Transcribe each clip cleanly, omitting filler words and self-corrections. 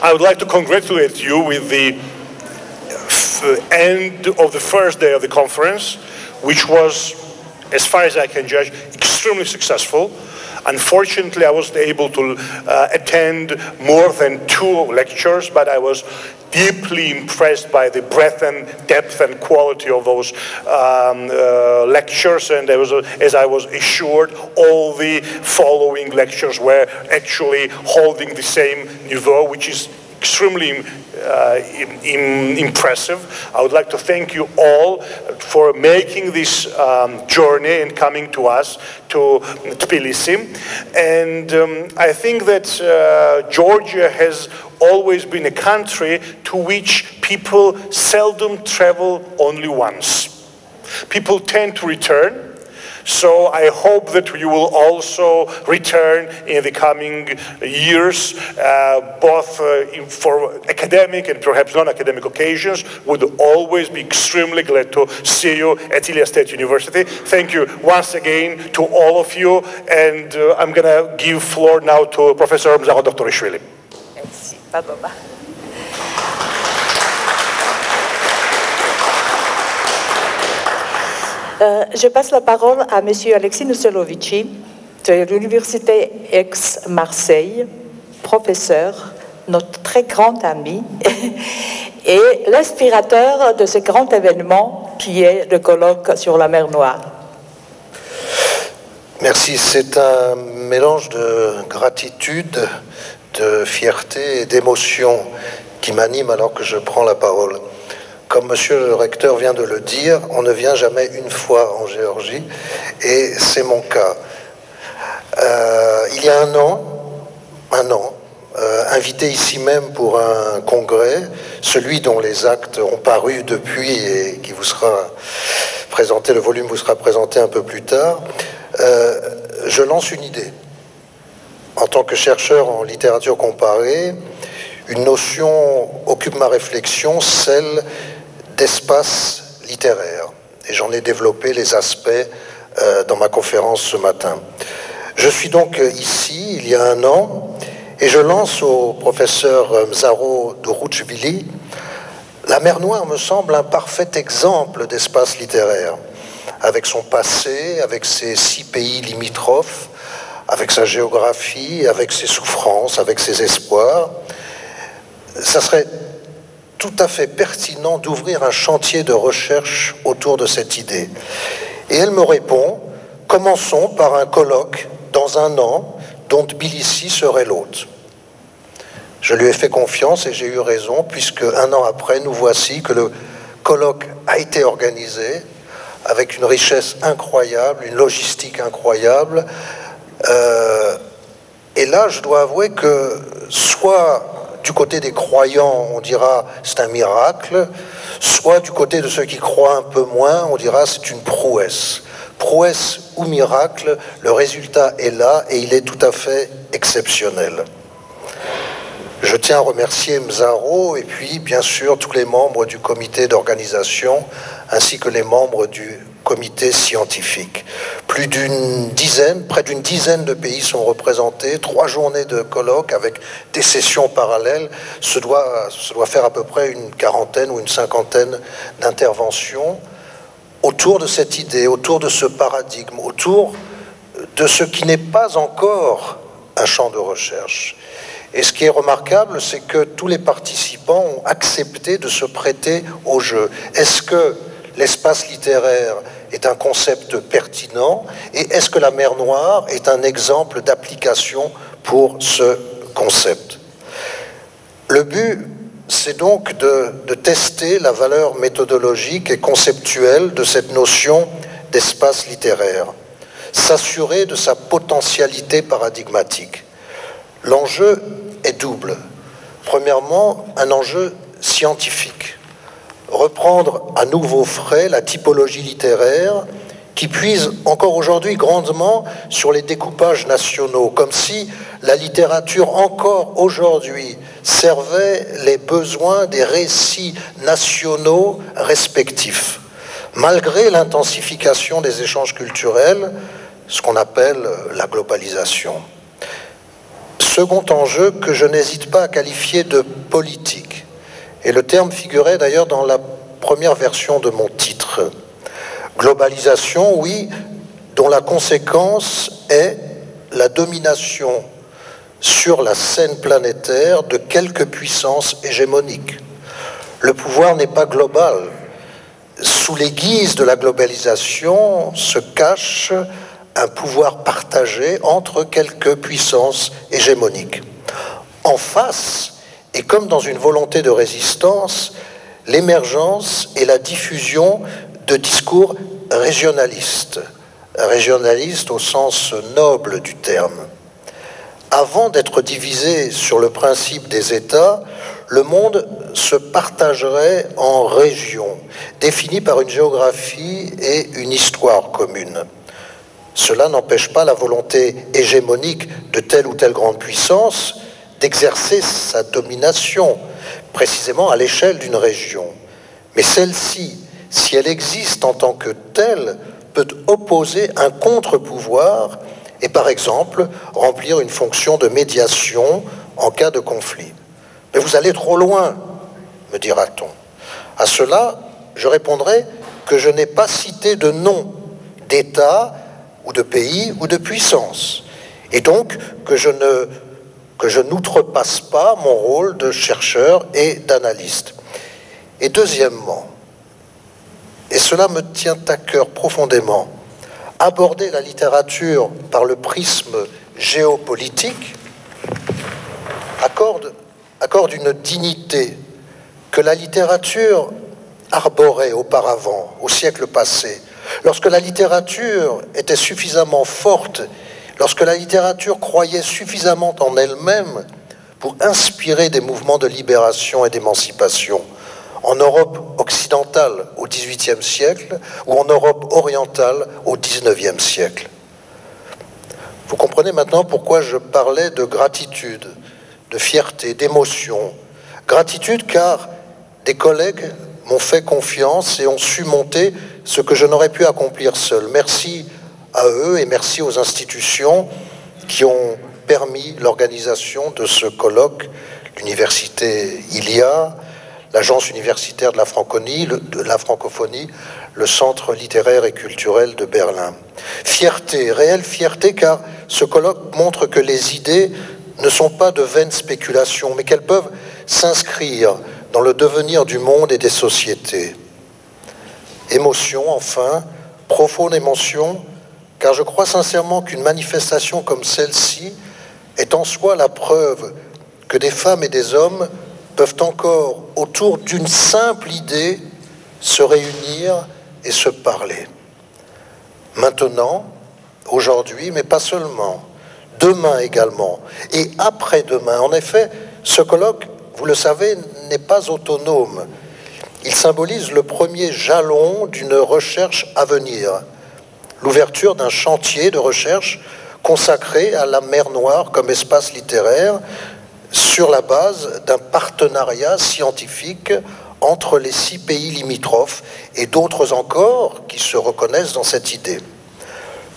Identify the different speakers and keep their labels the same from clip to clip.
Speaker 1: I would like to congratulate you with the end of the first day of the conference, which was, as far as I can judge, extremely successful. Unfortunately, I wasn't able to attend more than 2 lectures, but I was deeply impressed by the breadth and depth and quality of those lectures, and as I was assured, all the following lectures were actually holding the same niveau, which is extremely impressive. I would like to thank you all for making this journey and coming to us, to Tbilisi. And I think that Georgia has always been a country to which people seldom travel only once. People tend to return. So I hope that you will also return in the coming years, both for academic and perhaps non-academic occasions. Would always be extremely glad to see you at Ilia State University. Thank you once again to all of you, and I'm going to give floor now to Professor Mzaro Doktorishvili.
Speaker 2: Merci. Bye-bye. Je passe la parole à M. Alexis Nousselovici de l'Université Aix-Marseille, professeur, notre très grand ami, et l'inspirateur de ce grand événement qui est le colloque sur la mer Noire.
Speaker 3: Merci, c'est un mélange de gratitude, de fierté et d'émotion qui m'anime alors que je prends la parole. Comme monsieur le recteur vient de le dire, on ne vient jamais une fois en Géorgie, et c'est mon cas. Il y a un an, invité ici même pour un congrès, celui dont les actes ont paru depuis et qui vous sera présenté, le volume vous sera présenté un peu plus tard, je lance une idée. En tant que chercheur en littérature comparée, une notion occupe ma réflexion, celle d'espace littéraire. Et j'en ai développé les aspects dans ma conférence ce matin. Je suis donc ici, il y a un an, et je lance au professeur Mzaro Doktorishvili. La mer Noire me semble un parfait exemple d'espace littéraire, avec son passé, avec ses 6 pays limitrophes, avec sa géographie, avec ses souffrances, avec ses espoirs. Ça serait tout à fait pertinent d'ouvrir un chantier de recherche autour de cette idée. Et elle me répond, commençons par un colloque dans un an dont Tbilissi serait l'hôte. Je lui ai fait confiance et j'ai eu raison, puisque un an après, nous voici que le colloque a été organisé avec une richesse incroyable, une logistique incroyable. Et là, je dois avouer que soit du côté des croyants, on dira c'est un miracle, soit du côté de ceux qui croient un peu moins, on dira c'est une prouesse. Prouesse ou miracle, le résultat est là et il est tout à fait exceptionnel. Je tiens à remercier Mzaro et puis bien sûr tous les membres du comité d'organisation ainsi que les membres du comité scientifique. Plus d'une dizaine, près d'une dizaine de pays sont représentés, 3 journées de colloques avec des sessions parallèles. Ce doit faire à peu près une quarantaine ou une cinquantaine d'interventions autour de cette idée, autour de ce paradigme, autour de ce qui n'est pas encore un champ de recherche. Et ce qui est remarquable, c'est que tous les participants ont accepté de se prêter au jeu. Est-ce que l'espace littéraire est un concept pertinent et est-ce que la mer Noire est un exemple d'application pour ce concept? Le but, c'est donc de tester la valeur méthodologique et conceptuelle de cette notion d'espace littéraire, s'assurer de sa potentialité paradigmatique. L'enjeu est double. Premièrement, un enjeu scientifique. Reprendre à nouveau frais la typologie littéraire qui puise encore aujourd'hui grandement sur les découpages nationaux, comme si la littérature encore aujourd'hui servait les besoins des récits nationaux respectifs, malgré l'intensification des échanges culturels, ce qu'on appelle la globalisation. Second enjeu que je n'hésite pas à qualifier de politique. Et le terme figurait d'ailleurs dans la première version de mon titre. Globalisation, oui, dont la conséquence est la domination sur la scène planétaire de quelques puissances hégémoniques. Le pouvoir n'est pas global. Sous les guises de la globalisation se cache un pouvoir partagé entre quelques puissances hégémoniques. En face, et comme dans une volonté de résistance, l'émergence et la diffusion de discours régionalistes, régionalistes au sens noble du terme. Avant d'être divisé sur le principe des États, le monde se partagerait en régions, définies par une géographie et une histoire communes. Cela n'empêche pas la volonté hégémonique de telle ou telle grande puissance d'exercer sa domination, précisément à l'échelle d'une région. Mais celle-ci, si elle existe en tant que telle, peut opposer un contre-pouvoir et, par exemple, remplir une fonction de médiation en cas de conflit. Mais vous allez trop loin, me dira-t-on. À cela, je répondrai que je n'ai pas cité de nom d'État ou de pays ou de puissance, et donc que je n'outrepasse pas mon rôle de chercheur et d'analyste. Et deuxièmement, et cela me tient à cœur profondément, aborder la littérature par le prisme géopolitique accorde une dignité que la littérature arborait auparavant, au siècle passé. Lorsque la littérature était suffisamment forte, lorsque la littérature croyait suffisamment en elle-même pour inspirer des mouvements de libération et d'émancipation, en Europe occidentale au XVIIIe siècle ou en Europe orientale au XIXe siècle. Vous comprenez maintenant pourquoi je parlais de gratitude, de fierté, d'émotion. Gratitude car des collègues m'ont fait confiance et ont su monter ce que je n'aurais pu accomplir seul. Merci à eux et merci aux institutions qui ont permis l'organisation de ce colloque, l'université ILIA, l'Agence universitaire de la francophonie, le Centre littéraire et culturel de Berlin. Fierté, réelle fierté, car ce colloque montre que les idées ne sont pas de vaines spéculations, mais qu'elles peuvent s'inscrire dans le devenir du monde et des sociétés. Émotion, enfin, profonde émotion, car je crois sincèrement qu'une manifestation comme celle-ci est en soi la preuve que des femmes et des hommes peuvent encore, autour d'une simple idée, se réunir et se parler. Maintenant, aujourd'hui, mais pas seulement, demain également, et après-demain. En effet, ce colloque, vous le savez, n'est pas autonome. Il symbolise le premier jalon d'une recherche à venir, l'ouverture d'un chantier de recherche consacré à la mer Noire comme espace littéraire, sur la base d'un partenariat scientifique entre les 6 pays limitrophes et d'autres encore qui se reconnaissent dans cette idée.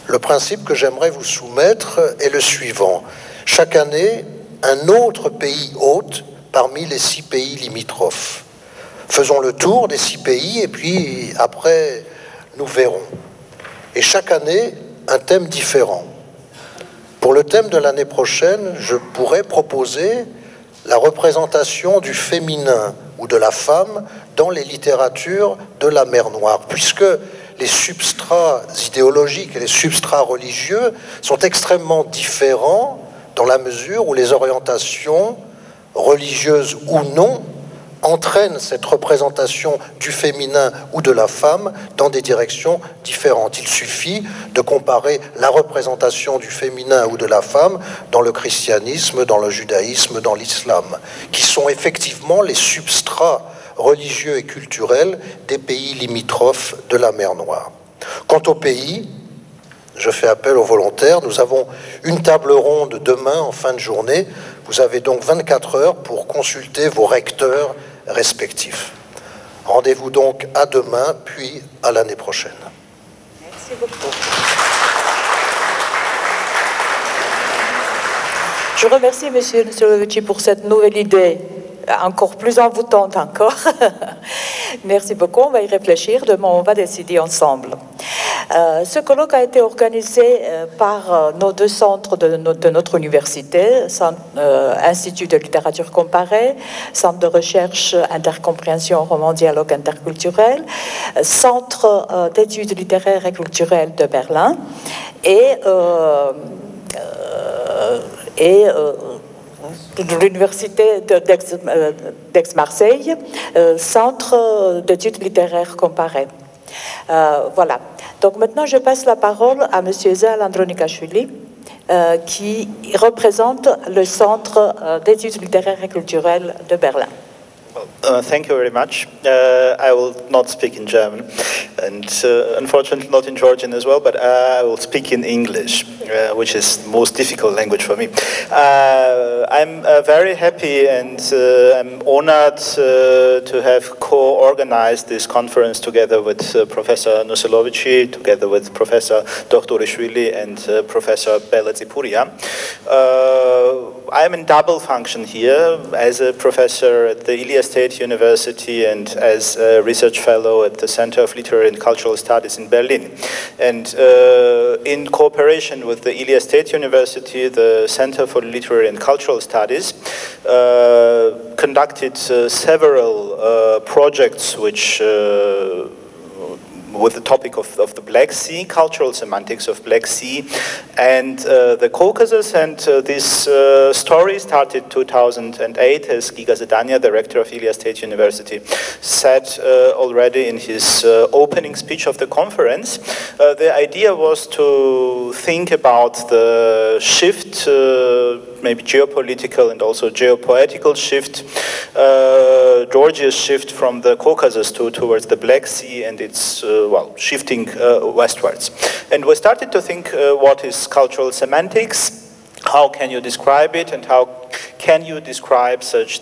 Speaker 3: Le principe que j'aimerais vous soumettre est le suivant. Chaque année, un autre pays hôte parmi les 6 pays limitrophes. Faisons le tour des 6 pays et puis après, nous verrons. Et chaque année, un thème différent. Pour le thème de l'année prochaine, je pourrais proposer la représentation du féminin ou de la femme dans les littératures de la mer Noire, puisque les substrats idéologiques et les substrats religieux sont extrêmement différents dans la mesure où les orientations, religieuses ou non, entraînent cette représentation du féminin ou de la femme dans des directions différentes. Il suffit de comparer la représentation du féminin ou de la femme dans le christianisme, dans le judaïsme, dans l'islam, qui sont effectivement les substrats religieux et culturels des pays limitrophes de la mer Noire. Quant au pays, je fais appel aux volontaires, nous avons une table ronde demain en fin de journée. Vous avez donc 24 heures pour consulter vos recteurs respectifs. Rendez-vous donc à demain, puis à l'année prochaine.
Speaker 2: Merci beaucoup. Je remercie M. Nosolovici pour cette nouvelle idée, encore plus envoûtante encore. Merci beaucoup, on va y réfléchir, demain on va décider ensemble. Ce colloque a été organisé par nos deux centres de notre université, Institut de littérature comparée, Centre de recherche intercompréhension roman dialogue interculturel, Centre d'études littéraires et culturelles de Berlin et de l'université d'Aix-Marseille, Centre d'études littéraires comparées. Voilà. Donc maintenant, je passe la parole à M. Zal Andronikashvili, qui représente le Centre d'études littéraires et culturelles de Berlin.
Speaker 4: Thank you very much. I will not speak in German, and unfortunately not in Georgian as well, but I will speak in English, which is the most difficult language for me. I'm very happy and I'm honored to have co-organized this conference together with Professor Nosolovici, together with Professor Doktorishvili and Professor Belazipuria. I'm in double function here as a professor at the Ilia State University and as a research fellow at the Center of Literary and Cultural Studies in Berlin. And in cooperation with the Ilia State University, the Center for Literary and Cultural Studies conducted several projects which with the topic of the Black Sea, cultural semantics of Black Sea and the Caucasus. And this story started 2008, as Giga Zedania, the rector of Ilia State University, said already in his opening speech of the conference. The idea was to think about the shift, maybe geopolitical and also geopoetical shift, Georgia's shift from the Caucasus towards the Black Sea and its shifting westwards. And we started to think what is cultural semantics, how can you describe it, and how can you describe such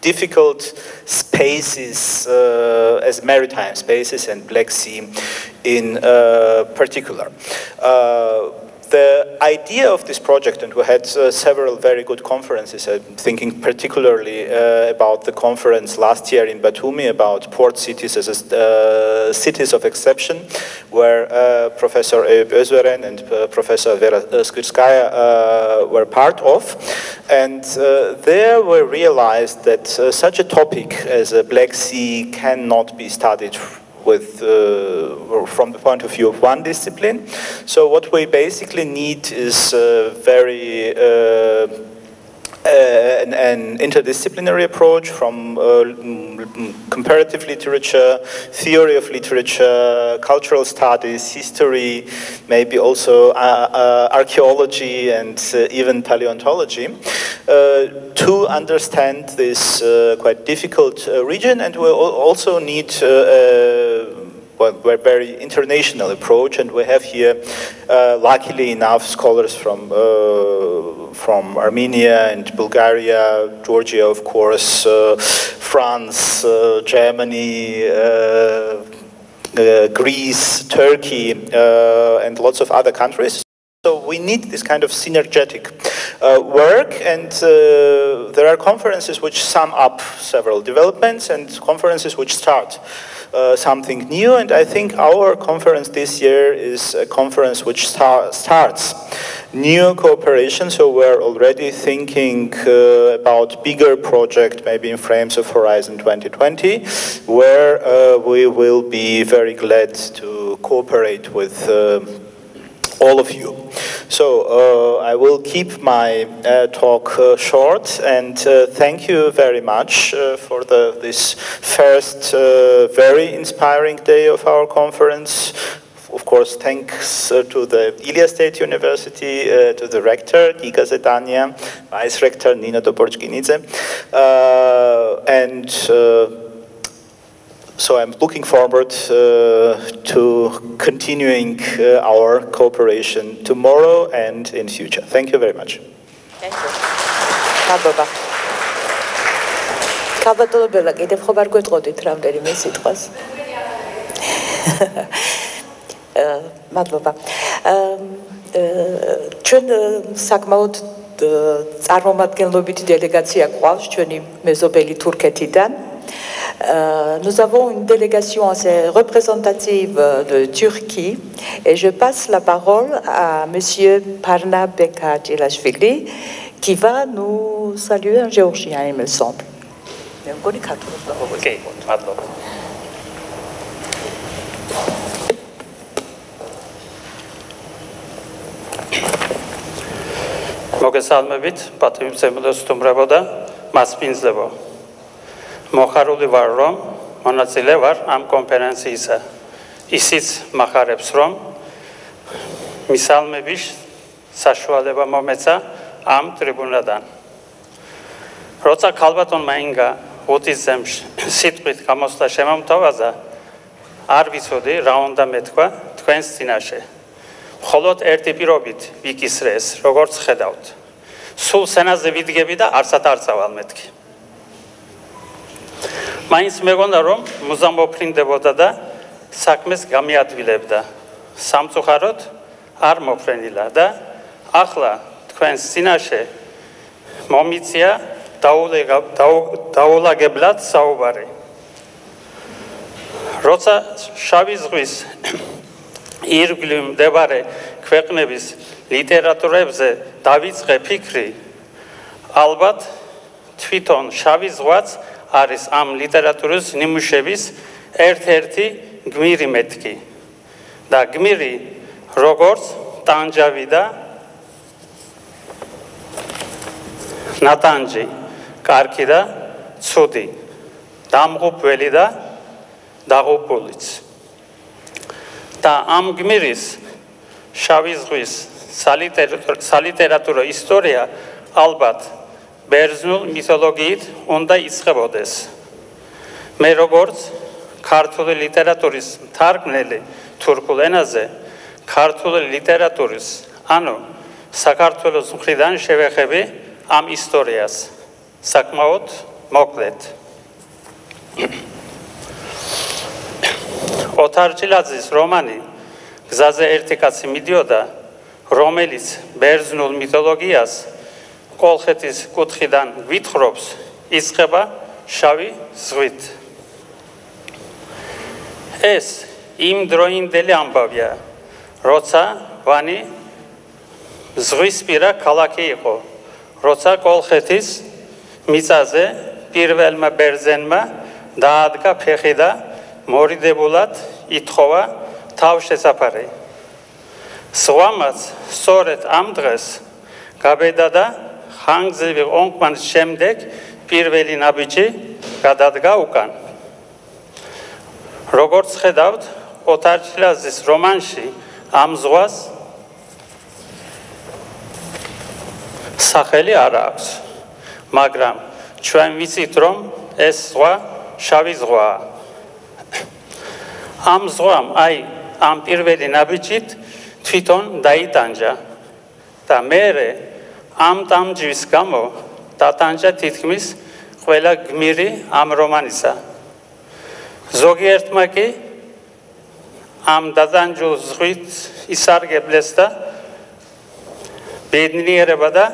Speaker 4: difficult spaces as maritime spaces and Black Sea in particular. The idea of this project, and we had several very good conferences, I'm thinking particularly about the conference last year in Batumi about port cities as cities of exception, where Professor Eyüp Özveren and Professor Vera Skirskaya were part of. And there we realized that such a topic as a Black Sea cannot be studied with from the point of view of one discipline. So what we basically need is very an interdisciplinary approach from comparative literature, theory of literature, cultural studies, history, maybe also archaeology and even paleontology, to understand this quite difficult region. And we also need a very international approach, and we have here, luckily enough, scholars from Armenia and Bulgaria, Georgia, of course, France, Germany, Greece, Turkey, and lots of other countries. So we need this kind of synergetic work, and there are conferences which sum up several developments and conferences which start something new. And I think our conference this year is a conference which starts new cooperation. So we're already thinking about bigger project, maybe in frames of Horizon 2020, where we will be very glad to cooperate with all of you. So I will keep my talk short, and thank you very much for this first very inspiring day of our conference. Of course, thanks to the Ilia State University, to the rector, Giga Zedania, vice rector, Nina Doborchkinidze, and so I'm looking forward to continuing our cooperation tomorrow and in future. Thank you very much.
Speaker 2: Thank you. Kababa. Kababa bela gede khobar gotqodit რამდენიმე სიტყვას. მადლობა. ჩვენ საკმაოდ წარმომადგენლობითი დელეგაცია გვყავს ჩვენი მეზობელი თურქეთიდან. Nous avons une délégation assez représentative de Turquie et je passe la parole à monsieur Parna Bekadjilashvili qui va nous saluer en géorgien, il me semble.
Speaker 5: Okay, მოგესალმებით, პატრიოტებო და სტუმრებო და მასპინძლებო. მოხარული ვარ, რომ მონაწილე ვარ ამ კონფერენციისა. ისიც მახარებს, რომ მისალმების საშუალება მომეცა ამ ტრიბუნადან. როცა ქალბატონმა ინგა უთისძემს სიტყვით გამოსვლა შემომთავაზა, არ ვიცოდი რა უნდა მეთქვა თქვენს წინაშე. მხოლოდ ერთი პირობით ვიკისრეს, როგორც ხედავთ. სულ სენაზე ვიდგები და არცად არ წავალ მეთქი. მაინც მეგონა, რომ მუზამოფრინდებოდა და საქმეს გამიადვილებდა. სამწუხაროდ არ მოფრენილა და ახლა თქვენს წინაშე მომიწია დაულაგებლად საუბარი. როცა შავი ზღვის ირგვლივ მდებარე ქვეყნების ლიტერატურებზე დავიწყე ფიქრი, ალბათ თვითონ შავი ზღვაც არის ამ ლიტერატურის ნიმუშების ერთ-ერთი გმირი მეთქი და გმირი როგორც ტანჯავი და ნატანჯი, კარგი და ცუდი, დამღუპველი და დაღუპულიც. და ამ გმირის შავი ზღვის სალიტერატურო ისტორია ალბათ ბერძნულ მითოლოგიით უნდა იწყებოდეს. მე როგორც ქართული ლიტერატურის მთარგმნელი თურქულ ენაზე, ქართული ლიტერატურის, ანუ საქართველოს მხრიდან შევეხები ამ ისტორიას. საკმაოდ მოკლედ. ოთარჯილაძის რომანი გზაზე ერთი კაცი მიდიოდა, რომელიც ბერძნულ მითოლოგიას კოლხეთის კუთხიდან გვითხრობს, იწყება შავი ზღვით. ეს იმ დროინდელი ამბავია, როცა ვანი ზღვისპირა ქალაქი იყო, როცა კოლხეთის მიწაზე პირველმა ბერძენმა დაადგა ფეხი და მორიდებულად ითხოვა თავშესაფარი. ზღვამაც სწორედ ამ დღეს გაბედა და ხანგრძლივი ომკვანის შემდეგ პირველი ნაბიჯი გადადგა უკან. როგორც ხედავთ, ოთარჯილაძის რომანში ამ ზღვას სახელი არ აქვს, მაგრამ ჩვენ ვიცით, რომ ეს ზღვა შავი ზღვაა. ამ ზღვამ, ამ პირველი ნაბიჯით თვითონ დაიტანჯა და მერე ამ ტანჯვის გამო დატანჯა თითქმის ყველა გმირი ამ რომანისა. ზოგიერთმა კი ამ დატანჯულ ზღვით ისარგებლეს და ბედნიერება და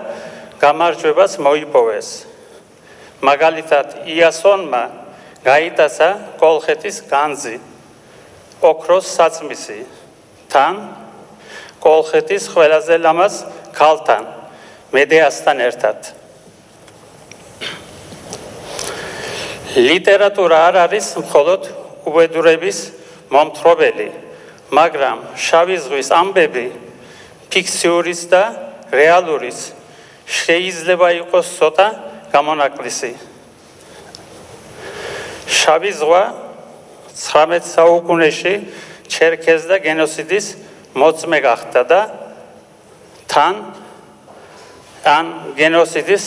Speaker 5: გამარჯვებას მოიპოვეს. მაგალითად, იასონმა გაიტაცა კოლხეთის განძი, ოქროს საწმისი, თან კოლხეთის ყველაზე ლამაზ ქალთან, მედეასთან ერთად. ლიტერატურა არ არის მხოლოდ უბედურების მომთხრობელი, მაგრამ შავი ზღვის ამბები ფიქციის და რეალურის შეიძლება იყოს ცოტა გამონაკლისი. შავი ზღვა 19 საუკუნეში ჩერქეზ და გენოციდის მოწმე გახდა და თან ან გენოციდის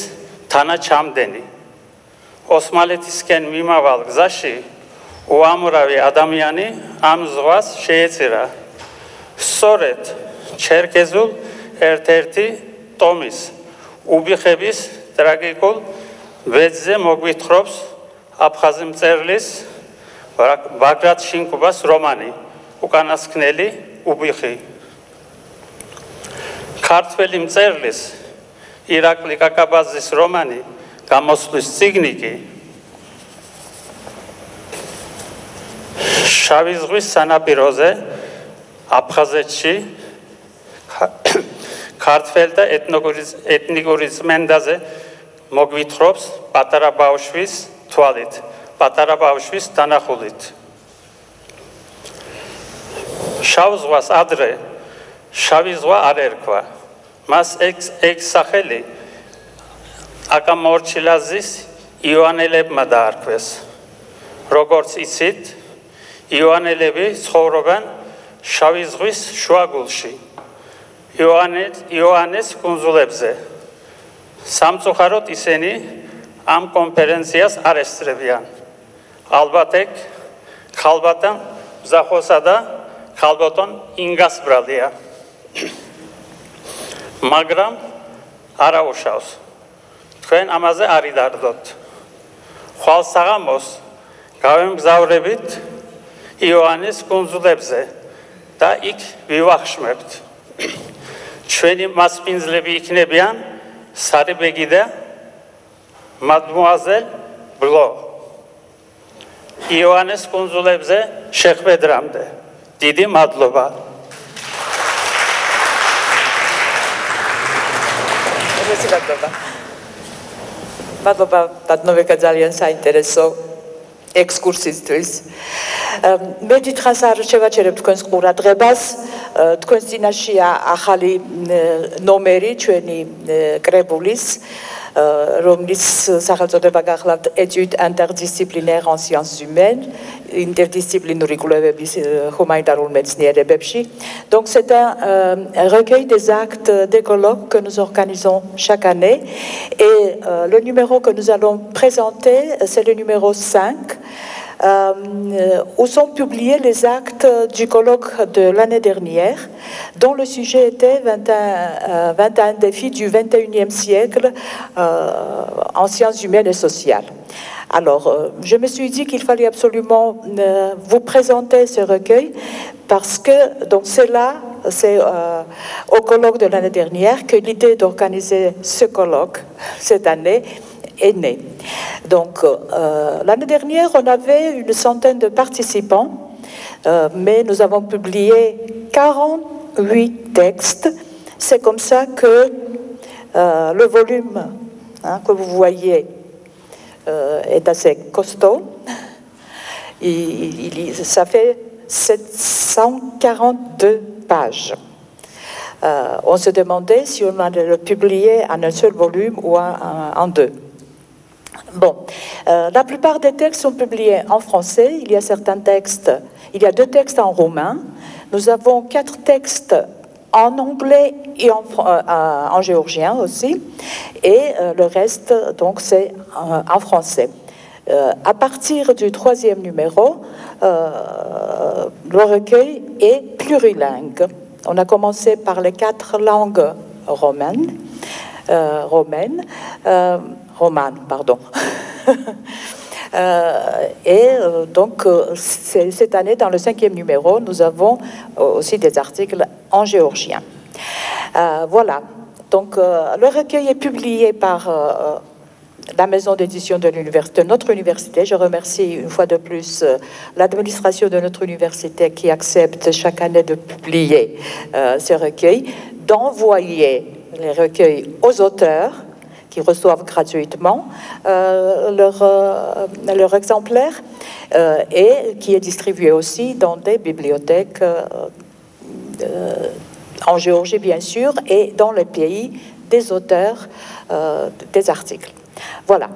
Speaker 5: თანაჩამდენი. ოსმალეთისკენ მიმავალ გზაში უამრავი ადამიანი ამ ზღვას შეეწირა. სწორედ ჩერქეზულ ერთ-ერთი ტომის უბიხების ტრაგიკულ ვეძზე მოგვითხრობს აფხაზი მწერლის ბაგრატ შინკუბას რომანი უკანასკნელი უბიხი. ქართველი მწერლის ირაკლი კაკაბაძის რომანი გამოსვლის წიგნი კი შავი ზღვის სანაპიროზე აფხაზეთში ქართველთა ეთნიკური წმენდაზე მოგვითხრობს პატარა ბავშვის თვალით, პატარა ბავშვის დანახულით. შავ ზღვას ადრე შავი ზღვა არ ერქვა. მას ეგ სახელი აკამორჩილაძის იოანელებმა დაარქვეს. როგორც იცით, იოანელები ცხოვრობენ შავი ზღვის შუაგულში, იოანეს კუნძულებზე. სამწუხაროდ ისინი ამ კონფერენციას არ ესწრებიან. ალბათ ეგ ქალბატონ მზახოსა და ქალბატონ ინგას ბრალია. მაგრამ არა უშავს. თქვენ ამაზე არ იდარდოთ. ხვალ საღამოს გავემგზავრებით იოანეს კუნძულებზე და იქ ვივახშმებთ. ჩვენი მასპინძლები იქნებიან სარიბეგი და მადმუაზელ ბლო. იოანეს კუნძულებზე შეხვედრამდე. დიდი მადლობა.
Speaker 2: მადლობა ბატონო ძალიან საინტერესო ექსკურსისთვის. მე დიდხანს არ შევაჩერებ თქვენს ყურადღებას. თქვენს წინაშეა ახალი ნომერი ჩვენი კრებულის, რომლის სახელწოდება გახლავთ Études interdisciplinaires en sciences humaines, interdisciplinური კვლევების ჰუმანიტარულ მეცნიერებებში. Donc c'est un recueil des actes des colloques que nous organisons chaque année et le numéro que nous allons présenter c'est le numéro 5. Où sont publiés les actes du colloque de l'année dernière, dont le sujet était 21 défis du 21e siècle en sciences humaines et sociales. Alors, je me suis dit qu'il fallait absolument vous présenter ce recueil parce que donc c'est au colloque de l'année dernière que l'idée d'organiser ce colloque cette année est née. Donc, l'année dernière, on avait une centaine de participants, mais nous avons publié 48 textes. C'est comme ça que le volume que vous voyez est assez costaud. Ça fait 742 pages. On se demandait si on allait le publier en un seul volume ou en deux. Bon, la plupart des textes sont publiés en français. Il y a certains textes, il y a 2 textes en roumain. Nous avons 4 textes en anglais et en géorgien aussi. Et le reste, donc, c'est en français. À partir du 3e numéro, le recueil est plurilingue. On a commencé par les 4 langues romanes, pardon. Donc, cette année, dans le 5e numéro, nous avons aussi des articles en géorgien. Voilà. Donc, le recueil est publié par la maison d'édition de notre université. Je remercie une fois de plus l'administration de notre université qui accepte chaque année de publier ce recueil, d'envoyer les recueils aux auteurs qui reçoivent gratuitement leur exemplaire et qui est distribué aussi dans des bibliothèques en Géorgie bien sûr et dans les pays des auteurs des articles. Voilà.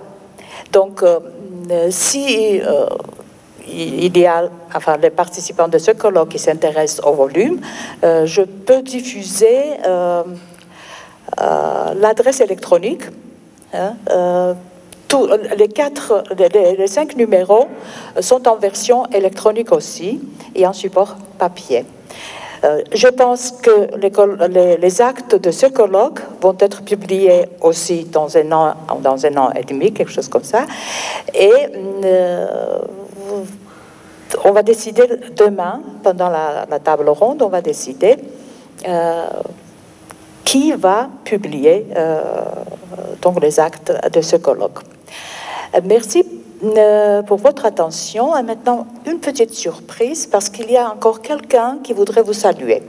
Speaker 2: Donc si il y a les participants de ce colloque qui s'intéressent au volume, je peux diffuser l'adresse électronique. Les 5 numéros sont en version électronique aussi et en support papier. Je pense que les actes de ce colloque vont être publiés aussi dans un an et demi, quelque chose comme ça. Et on va décider demain, pendant la table ronde, on va décider qui va publier donc les actes de ce colloque. Merci pour votre attention. Et maintenant, une petite surprise, parce qu'il y a encore quelqu'un qui voudrait vous saluer.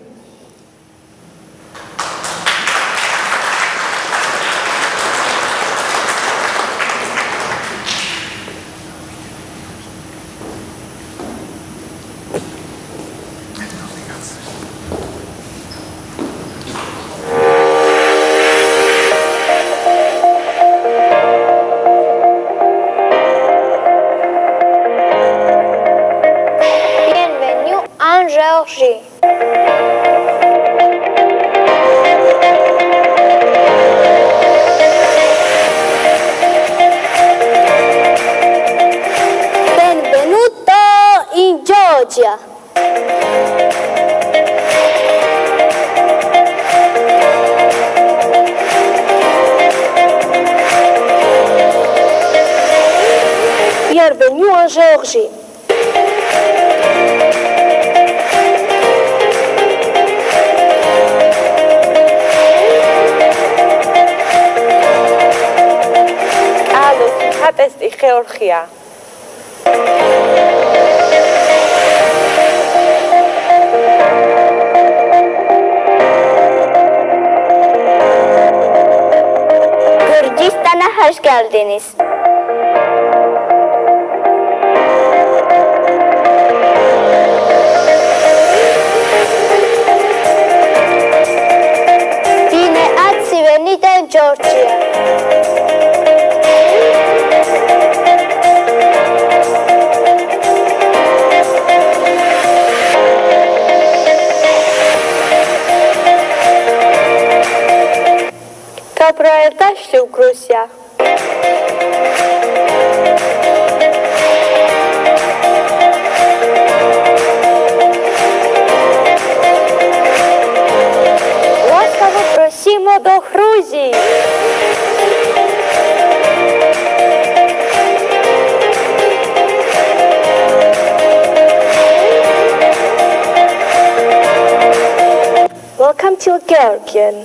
Speaker 6: Géorgie. Benvenuto in Georgia. Bienvenue en Géorgie.
Speaker 7: στη Γεωργία.
Speaker 6: Gürcistan'a hoş geldiniz. Bine ați venit în Georgia. Ca proiecta știu Rusia. Ласкаво просимо до Грузії. Welcome to Georgian.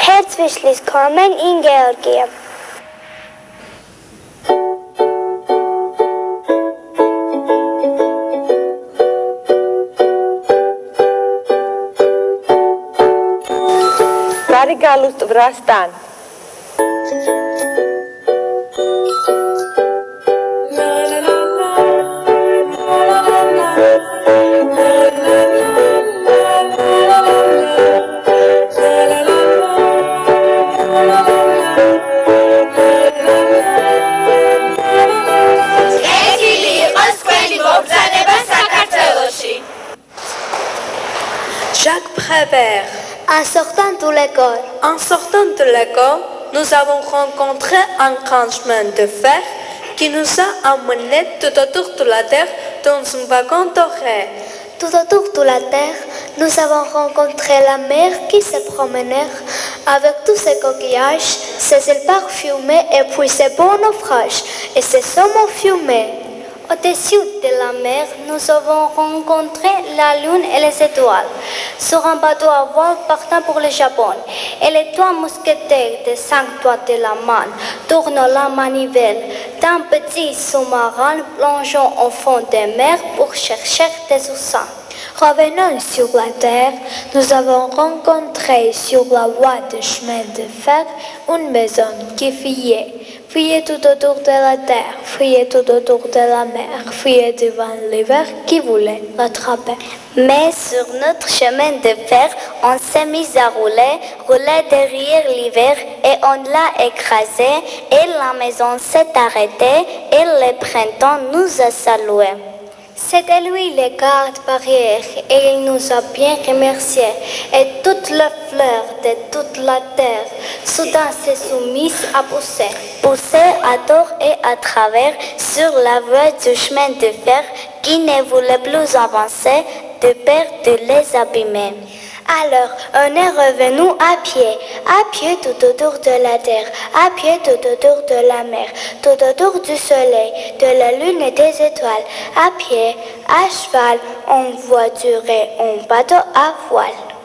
Speaker 6: Herzlich willkommen in Georgia.
Speaker 7: Παρακαλούστε βραστάν.
Speaker 8: Jacques Prévert.
Speaker 6: En sortant de l'école.
Speaker 8: En sortant de l'école, nous avons rencontré un grand chemin de fer qui nous a emmenés tout autour de la terre dans un wagon doré.
Speaker 6: Tout autour de la terre, nous avons rencontré la mer qui se promenait avec tous ses coquillages, ses ailes parfumées et puis ses beaux naufrages et ses saumons fumés. Au-dessus de la mer, nous avons rencontré la lune et les étoiles, sur un bateau à voile partant pour le Japon. Et les trois mousquetaires des 5 doigts de la main tournant la manivelle d'un petit sous-marin plongeant au fond des mers pour chercher des oursins. Revenant sur la terre, nous avons rencontré sur la voie de chemin de fer une maison qui fuyait. Fuyait tout autour de la terre, fuyait tout autour de la mer, fuyait devant l'hiver qui voulait l'attraper. Mais sur notre chemin de fer, on s'est mis à rouler derrière l'hiver et on l'a écrasé et la maison s'est arrêtée et le printemps nous a salués. C'était lui le garde-barrière et il nous a bien remerciés. Et toutes les fleurs de toute la terre soudain se sont mises à pousser. Pousser à tort et à travers sur la voie du chemin de fer qui ne voulait plus avancer de peur de les abîmer. Alors, on est revenu à pied tout autour de la terre, à pied tout autour de la mer, tout autour du soleil, de la lune et des étoiles, à pied, à cheval, en voiture et en bateau à voile.